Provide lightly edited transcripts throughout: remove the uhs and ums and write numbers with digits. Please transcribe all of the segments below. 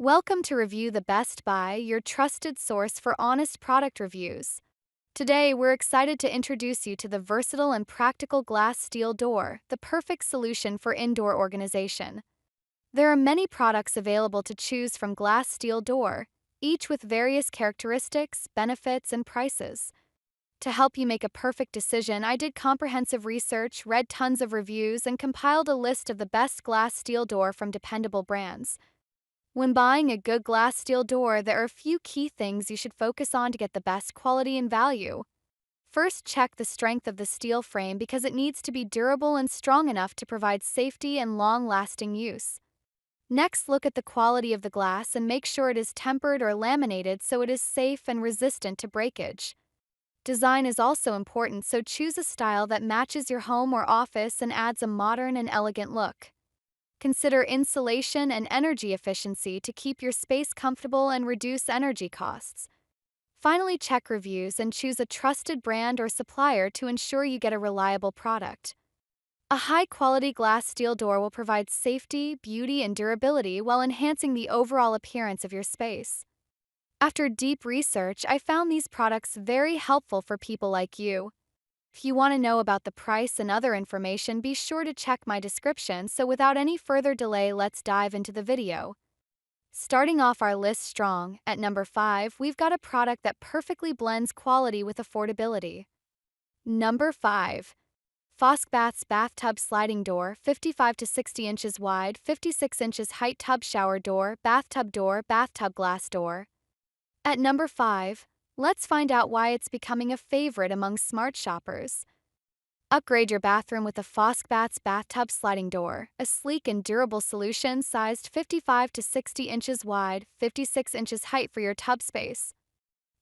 Welcome to Review the Best Buy, your trusted source for honest product reviews. Today, we're excited to introduce you to the versatile and practical glass steel door, the perfect solution for indoor organization. There are many products available to choose from glass steel door, each with various characteristics, benefits, and prices. To help you make a perfect decision, I did comprehensive research, read tons of reviews, and compiled a list of the best glass steel door from dependable brands. When buying a good glass steel door, there are a few key things you should focus on to get the best quality and value. First, check the strength of the steel frame because it needs to be durable and strong enough to provide safety and long-lasting use. Next, look at the quality of the glass and make sure it is tempered or laminated so it is safe and resistant to breakage. Design is also important, so choose a style that matches your home or office and adds a modern and elegant look. Consider insulation and energy efficiency to keep your space comfortable and reduce energy costs. Finally, check reviews and choose a trusted brand or supplier to ensure you get a reliable product. A high-quality glass steel door will provide safety, beauty, and durability while enhancing the overall appearance of your space. After deep research, I found these products very helpful for people like you. If you want to know about the price and other information, be sure to check my description. So without any further delay, let's dive into the video. Starting off our list strong, at number 5, we've got a product that perfectly blends quality with affordability. Number 5. Foskbaths Bathtub Sliding Door, 55 to 60 inches wide, 56 inches height tub shower door, bathtub glass door. At number 5, let's find out why it's becoming a favorite among smart shoppers. Upgrade your bathroom with the Foskbaths Bathtub Sliding Door, a sleek and durable solution sized 55 to 60 inches wide, 56 inches height for your tub space.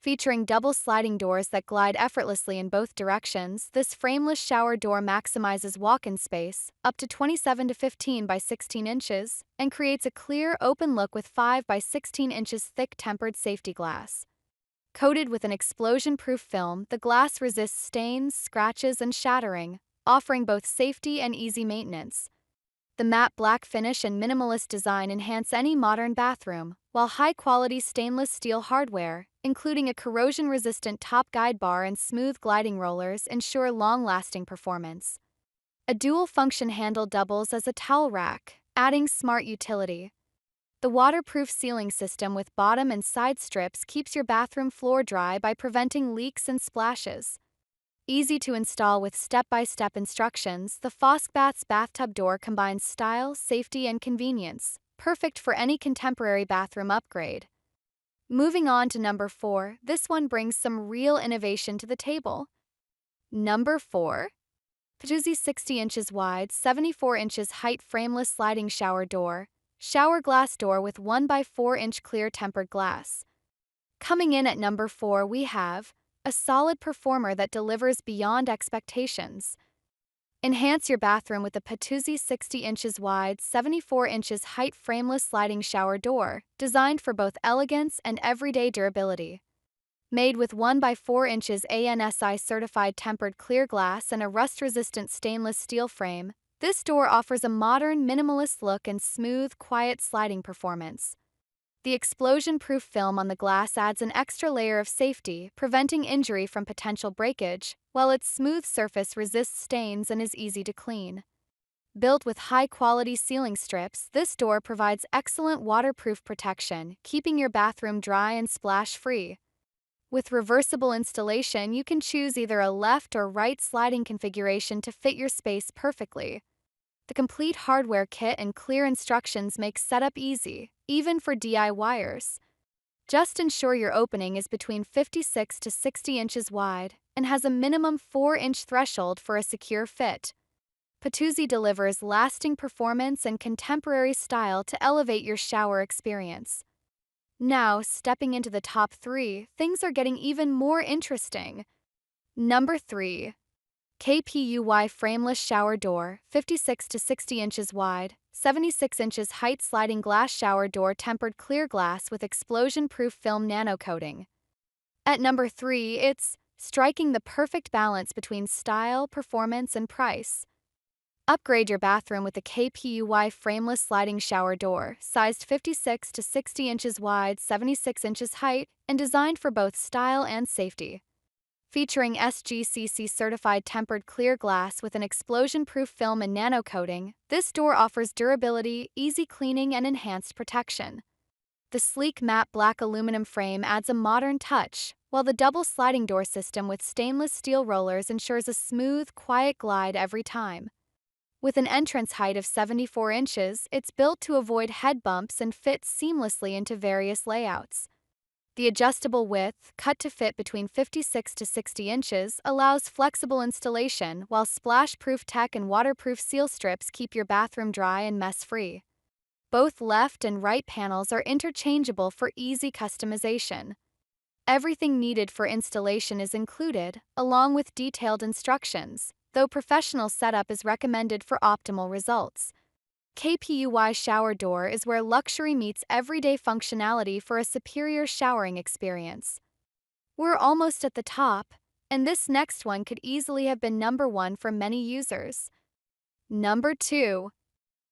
Featuring double sliding doors that glide effortlessly in both directions, this frameless shower door maximizes walk-in space, up to 27 to 15 by 16 inches, and creates a clear, open look with 5 by 16 inches thick tempered safety glass. Coated with an explosion-proof film, the glass resists stains, scratches, and shattering, offering both safety and easy maintenance. The matte black finish and minimalist design enhance any modern bathroom, while high-quality stainless steel hardware, including a corrosion-resistant top guide bar and smooth gliding rollers, ensure long-lasting performance. A dual-function handle doubles as a towel rack, adding smart utility. The waterproof sealing system with bottom and side strips keeps your bathroom floor dry by preventing leaks and splashes. Easy to install with step-by-step instructions, the Foskbaths bathtub door combines style, safety, and convenience, perfect for any contemporary bathroom upgrade. Moving on to number 4, this one brings some real innovation to the table. Number 4. POTOUZHI 60 inches wide, 74 inches height frameless sliding shower door. Shower glass door with 1 by 4 inch clear tempered glass. Coming in at number 4, we have a solid performer that delivers beyond expectations. Enhance your bathroom with the POTOUZHI 60 inches wide, 74 inches height frameless sliding shower door, designed for both elegance and everyday durability. Made with 1 by 4 inches ANSI certified tempered clear glass and a rust-resistant stainless steel frame, this door offers a modern, minimalist look and smooth, quiet sliding performance. The explosion-proof film on the glass adds an extra layer of safety, preventing injury from potential breakage, while its smooth surface resists stains and is easy to clean. Built with high-quality sealing strips, this door provides excellent waterproof protection, keeping your bathroom dry and splash-free. With reversible installation, you can choose either a left or right sliding configuration to fit your space perfectly. The complete hardware kit and clear instructions make setup easy, even for DIYers. Just ensure your opening is between 56 to 60 inches wide and has a minimum 4-inch threshold for a secure fit. POTOUZHI delivers lasting performance and contemporary style to elevate your shower experience. Now, stepping into the top 3, things are getting even more interesting. Number 3. KPUY Frameless Shower Door, 56 to 60 inches wide, 76 inches height sliding glass shower door tempered clear glass with explosion-proof film nano coating. At number 3, it's striking the perfect balance between style, performance, and price. Upgrade your bathroom with the KPUY frameless sliding shower door, sized 56 to 60 inches wide, 76 inches height, and designed for both style and safety. Featuring SGCC certified tempered clear glass with an explosion-proof film and nano coating, this door offers durability, easy cleaning, and enhanced protection. The sleek matte black aluminum frame adds a modern touch, while the double sliding door system with stainless steel rollers ensures a smooth, quiet glide every time. With an entrance height of 74 inches, it's built to avoid head bumps and fits seamlessly into various layouts. The adjustable width, cut to fit between 56 to 60 inches, allows flexible installation, while splash-proof tech and waterproof seal strips keep your bathroom dry and mess-free. Both left and right panels are interchangeable for easy customization. Everything needed for installation is included, along with detailed instructions, though professional setup is recommended for optimal results. KPUY shower door is where luxury meets everyday functionality for a superior showering experience. We're almost at the top, and this next one could easily have been number 1 for many users. Number 2.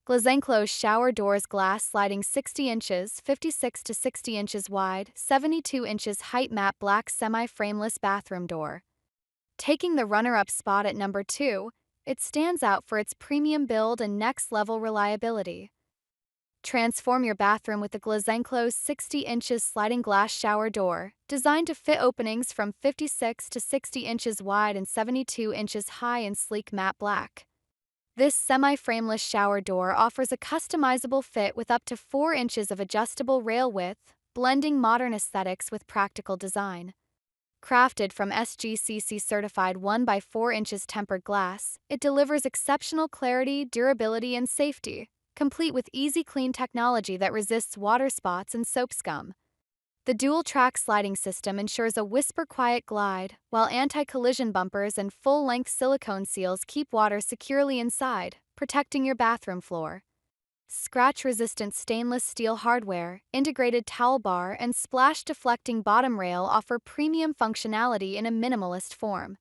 Glazenclosed shower doors, glass sliding 60 inches, 56 to 60 inches wide, 72 inches height, matte black semi-frameless bathroom door. Taking the runner-up spot at number 2, it stands out for its premium build and next-level reliability. Transform your bathroom with the Glazenclosed 60 inches sliding glass shower door, designed to fit openings from 56 to 60 inches wide and 72 inches high in sleek matte black. This semi-frameless shower door offers a customizable fit with up to 4 inches of adjustable rail width, blending modern aesthetics with practical design. Crafted from SGCC certified 1 by 4 inches tempered glass, it delivers exceptional clarity, durability, and safety, complete with easy clean technology that resists water spots and soap scum. The dual-track sliding system ensures a whisper-quiet glide, while anti-collision bumpers and full-length silicone seals keep water securely inside, protecting your bathroom floor. Scratch-resistant stainless steel hardware, integrated towel bar, and splash-deflecting bottom rail offer premium functionality in a minimalist form.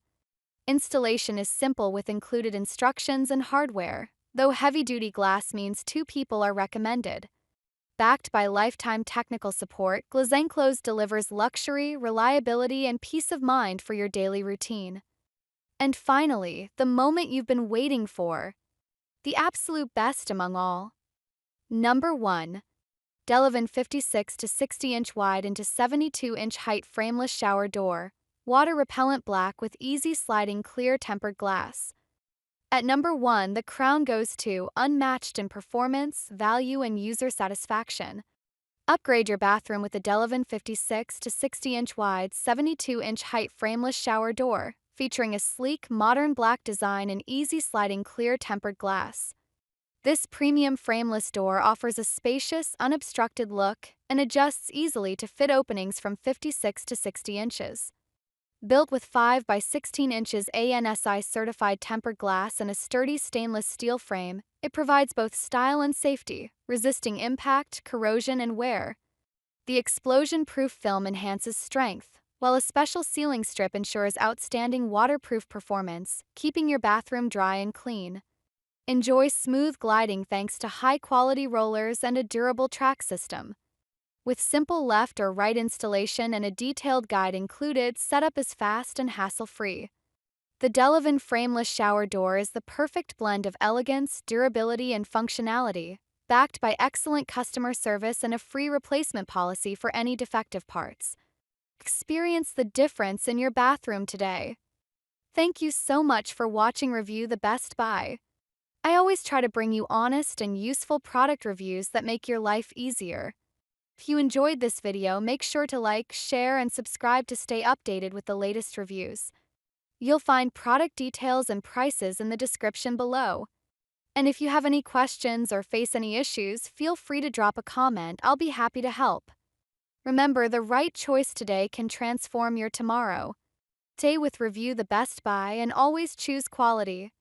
Installation is simple with included instructions and hardware, though heavy-duty glass means 2 people are recommended. Backed by lifetime technical support, Glazenclosed delivers luxury, reliability, and peace of mind for your daily routine. And finally, the moment you've been waiting for. The absolute best among all. Number 1. Delavan 56 to 60 inch wide into 72 inch height frameless shower door, water repellent black with easy sliding clear tempered glass. At number 1, the crown goes to unmatched in performance, value, and user satisfaction. Upgrade your bathroom with the Delavan 56 to 60 inch wide, 72 inch height frameless shower door, featuring a sleek, modern black design and easy sliding clear tempered glass. This premium frameless door offers a spacious, unobstructed look and adjusts easily to fit openings from 56 to 60 inches. Built with 5 by 16 inches ANSI certified tempered glass and a sturdy stainless steel frame, it provides both style and safety, resisting impact, corrosion, and wear. The explosion-proof film enhances strength, while a special sealing strip ensures outstanding waterproof performance, keeping your bathroom dry and clean. Enjoy smooth gliding thanks to high-quality rollers and a durable track system. With simple left or right installation and a detailed guide included, setup is fast and hassle-free. The Delavan frameless shower door is the perfect blend of elegance, durability, and functionality, backed by excellent customer service and a free replacement policy for any defective parts. Experience the difference in your bathroom today. Thank you so much for watching Review the Best Buy. I always try to bring you honest and useful product reviews that make your life easier. If you enjoyed this video, make sure to like, share, and subscribe to stay updated with the latest reviews. You'll find product details and prices in the description below. And if you have any questions or face any issues, feel free to drop a comment. I'll be happy to help. Remember, the right choice today can transform your tomorrow. Stay with Review the Best Buy and always choose quality.